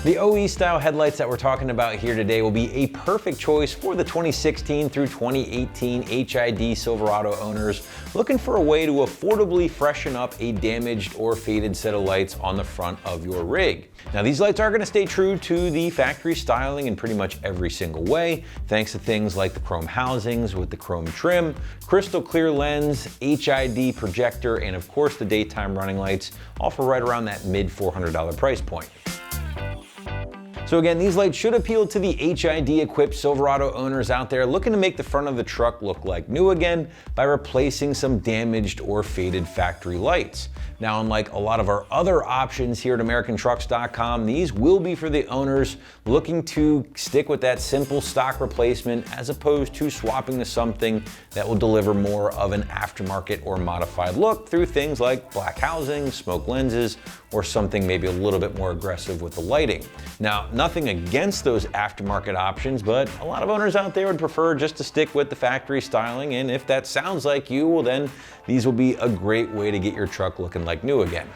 The OE style headlights that we're talking about here today will be a perfect choice for the 2016 through 2018 HID Silverado owners looking for a way to affordably freshen up a damaged or faded set of lights on the front of your rig. Now these lights are going to stay true to the factory styling in pretty much every single way, thanks to things like the chrome housings with the chrome trim, crystal clear lens, HID projector, and of course the daytime running lights, all for right around that mid $400 price point. So again, these lights should appeal to the HID equipped Silverado owners out there looking to make the front of the truck look like new again by replacing some damaged or faded factory lights. Now, unlike a lot of our other options here at AmericanTrucks.com, these will be for the owners looking to stick with that simple stock replacement as opposed to swapping to something that will deliver more of an aftermarket or modified look through things like black housing, smoke lenses, or something maybe a little bit more aggressive with the lighting. Now, nothing against those aftermarket options, but a lot of owners out there would prefer just to stick with the factory styling, and if that sounds like you, well then these will be a great way to get your truck looking like new again.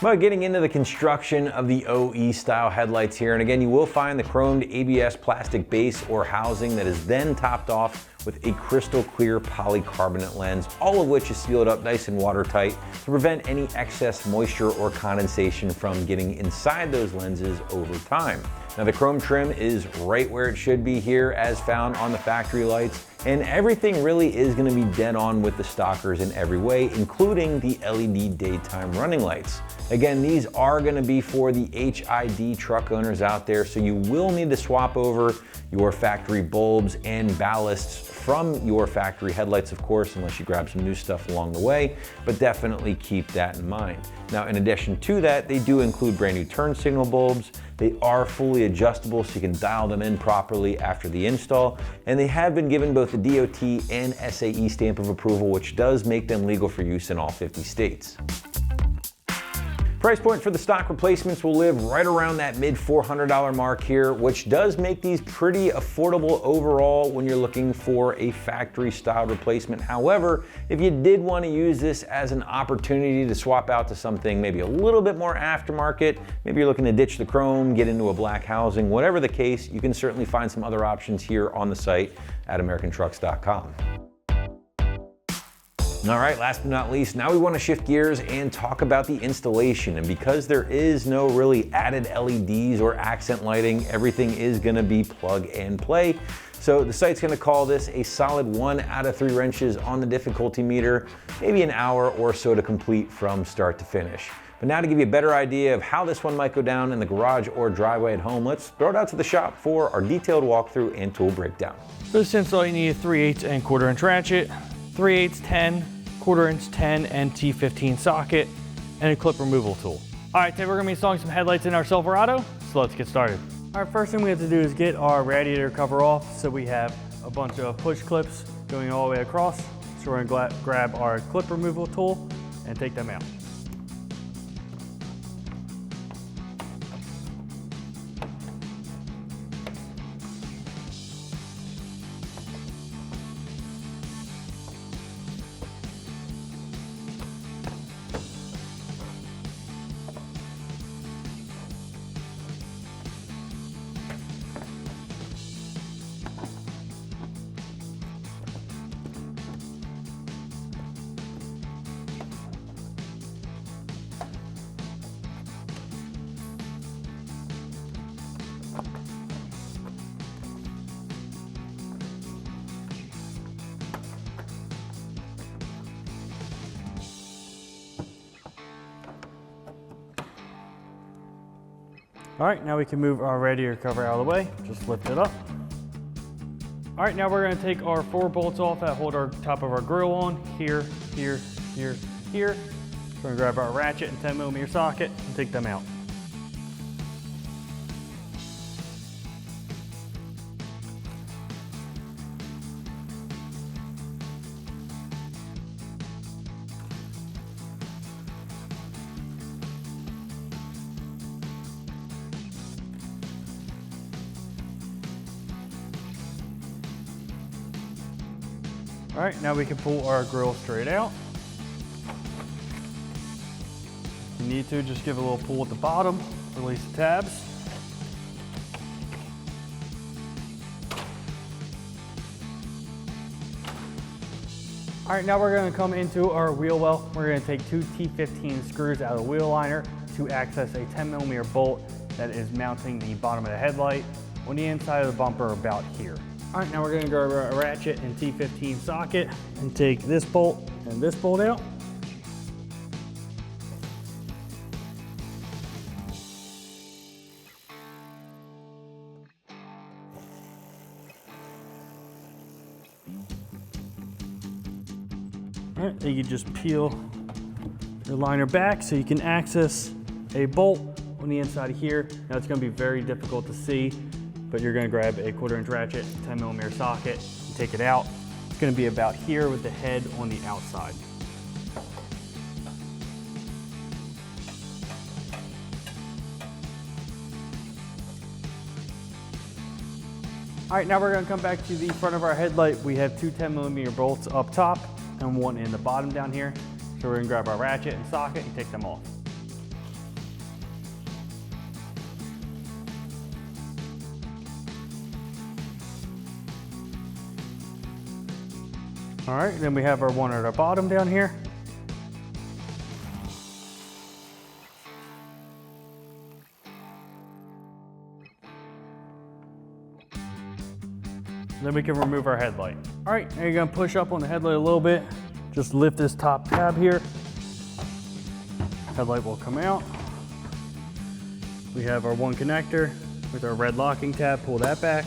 But getting into the construction of the OE style headlights here, and again, you will find the chromed ABS plastic base or housing that is then topped off with a crystal clear polycarbonate lens, all of which is sealed up nice and watertight to prevent any excess moisture or condensation from getting inside those lenses over time. Now the chrome trim is right where it should be here as found on the factory lights, and everything really is going to be dead on with the stockers in every way, including the LED daytime running lights. Again, these are going to be for the HID truck owners out there, so you will need to swap over your factory bulbs and ballasts from your factory headlights, of course, unless you grab some new stuff along the way, but definitely keep that in mind. Now, in addition to that, they do include brand new turn signal bulbs. They are fully adjustable, so you can dial them in properly after the install, and they have been given both the DOT and SAE stamp of approval, which does make them legal for use in all 50 states. Price point for the stock replacements will live right around that mid $400 mark here, which does make these pretty affordable overall when you're looking for a factory style replacement. However, if you did want to use this as an opportunity to swap out to something maybe a little bit more aftermarket, maybe you're looking to ditch the chrome, get into a black housing, whatever the case, you can certainly find some other options here on the site at AmericanTrucks.com. All right, last but not least, now we want to shift gears and talk about the installation. And because there is no really added LEDs or accent lighting, everything is going to be plug and play. So the site's going to call this a solid 1 out of 3 wrenches on the difficulty meter, maybe an hour or so to complete from start to finish. But now to give you a better idea of how this one might go down in the garage or driveway at home, let's throw it out to the shop for our detailed walkthrough and tool breakdown. For this install, you need a 3/8 and 1/4 inch ratchet, 3/8, 10, 1/4 inch 10 and T15 socket, and a clip removal tool. All right, today we're gonna be installing some headlights in our Silverado, so let's get started. All right, first thing we have to do is get our radiator cover off. So we have a bunch of push clips going all the way across. So we're gonna grab our clip removal tool and take them out. All right, now we can move our radiator cover out of the way. Just lift it up. All right, now we're gonna take our 4 bolts off that hold our top of our grill on, here, here, here, here. We're gonna grab our ratchet and 10mm socket and take them out. All right, now we can pull our grill straight out. If you need to, just give it a little pull at the bottom. release the tabs. All right, now we're gonna come into our wheel well. We're gonna take two T15 screws out of the wheel liner to access a 10mm bolt that is mounting the bottom of the headlight on the inside of the bumper about here. All right, now we're gonna grab a ratchet and T15 socket and take this bolt and this bolt out. All right, then you just peel your liner back so you can access a bolt on the inside of here. Now it's gonna be very difficult to see, but you're gonna grab a 1/4" ratchet, 10mm socket, and take it out. It's gonna be about here with the head on the outside. All right, now we're gonna come back to the front of our headlight. We have two 10mm bolts up top and one in the bottom down here. So we're gonna grab our ratchet and socket and take them off. All right, then we have our one at our bottom down here. Then we can remove our headlight. All right, now you're gonna push up on the headlight a little bit. Just lift this top tab here. Headlight will come out. We have our one connector with our red locking tab. Pull that back.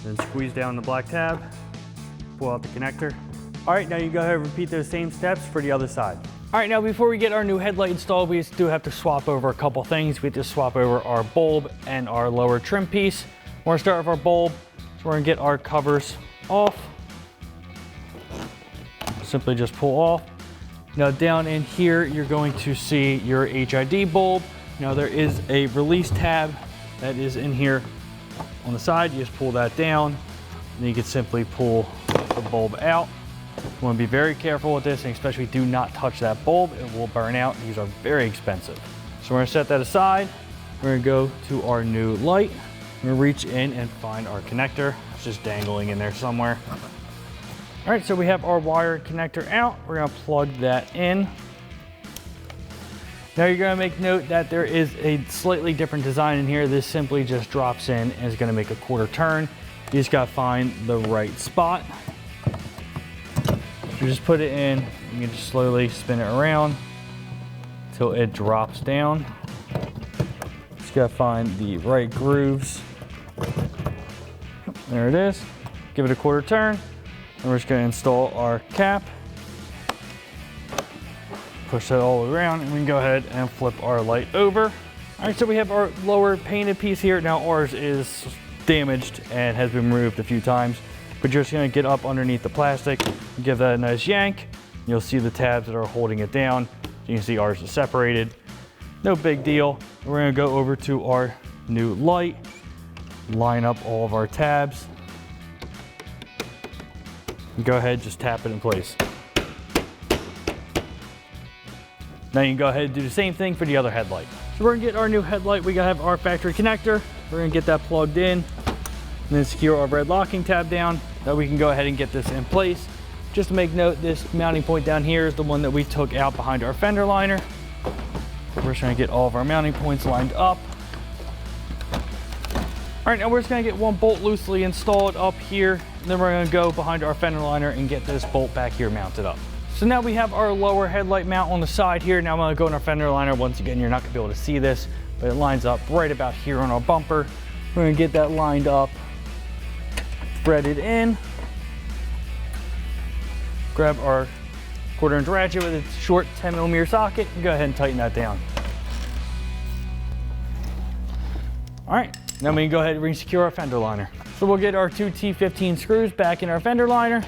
Then squeeze down the black tab. Pull out the connector. All right, now you go ahead and repeat those same steps for the other side. All right, now before we get our new headlight installed, we do have to swap over a couple things. We have to swap over our bulb and our lower trim piece. We're gonna start with our bulb. So we're gonna get our covers off. Simply just pull off. Now down in here, you're going to see your HID bulb. Now there is a release tab that is in here on the side. You just pull that down, and you can simply pull the bulb out. You wanna be very careful with this, and especially do not touch that bulb. It will burn out. These are very expensive. So we're gonna set that aside. We're gonna go to our new light. We're gonna reach in and find our connector. It's just dangling in there somewhere. All right, so we have our wire connector out. We're gonna plug that in. Now you're gonna make note that there is a slightly different design in here. This simply just drops in and is gonna make a 1/4 turn. You just gotta find the right spot. You just put it in, you can just slowly spin it around till it drops down. Just gotta find the right grooves. There it is. Give it a 1/4 turn. And we're just gonna install our cap. Push that all the way around, and we can go ahead and flip our light over. All right, so we have our lower painted piece here. Now ours is damaged and has been removed a few times, but you're just gonna get up underneath the plastic, give that a nice yank. You'll see the tabs that are holding it down. You can see ours is separated. No big deal. We're gonna go over to our new light, line up all of our tabs, and go ahead, just tap it in place. Now you can go ahead and do the same thing for the other headlight. So we're gonna get our new headlight. We gotta have our factory connector. We're gonna get that plugged in, and then secure our red locking tab down. That we can go ahead and get this in place. Just to make note, this mounting point down here is the one that we took out behind our fender liner. We're just gonna get all of our mounting points lined up. All right, now we're just gonna get one bolt loosely installed up here. And then we're gonna go behind our fender liner and get this bolt back here mounted up. So now we have our lower headlight mount on the side here. Now I'm gonna go in our fender liner. Once again, you're not gonna be able to see this, but it lines up right about here on our bumper. We're gonna get that lined up, threaded in. Grab our 1/4" ratchet with its short 10mm socket and go ahead and tighten that down. All right, now we can go ahead and re-secure our fender liner. So we'll get our two T15 screws back in our fender liner.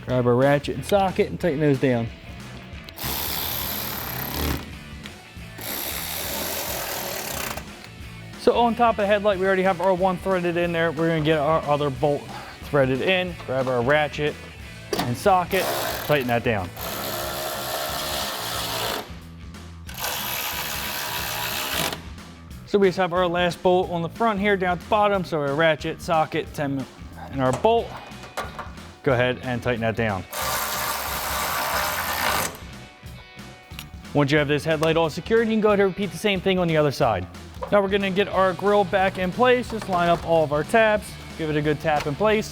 Grab our ratchet and socket and tighten those down. So on top of the headlight, we already have our one threaded in there. We're gonna get our other bolt threaded in, grab our ratchet and socket, tighten that down. So we just have our last bolt on the front here down at the bottom. So our ratchet, socket, 10 and our bolt. Go ahead and tighten that down. Once you have this headlight all secured, you can go ahead and repeat the same thing on the other side. Now we're gonna get our grill back in place. Just line up all of our tabs, give it a good tap in place.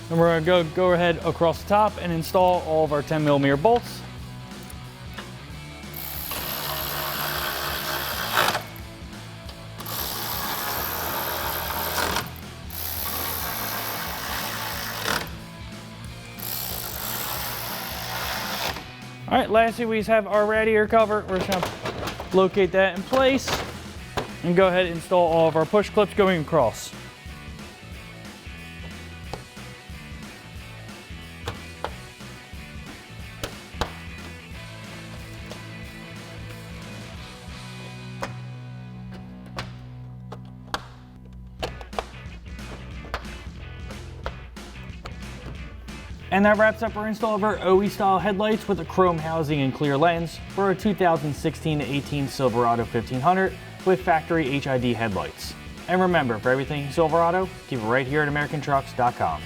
And we're gonna go ahead across the top and install all of our 10mm bolts. All right, lastly, we just have our radiator cover. We're just gonna locate that in place and go ahead and install all of our push clips going across. And that wraps up our install of our OE style headlights with a chrome housing and clear lens for a 2016-18 Silverado 1500 with factory HID headlights. And remember, for everything Silverado, keep it right here at AmericanTrucks.com.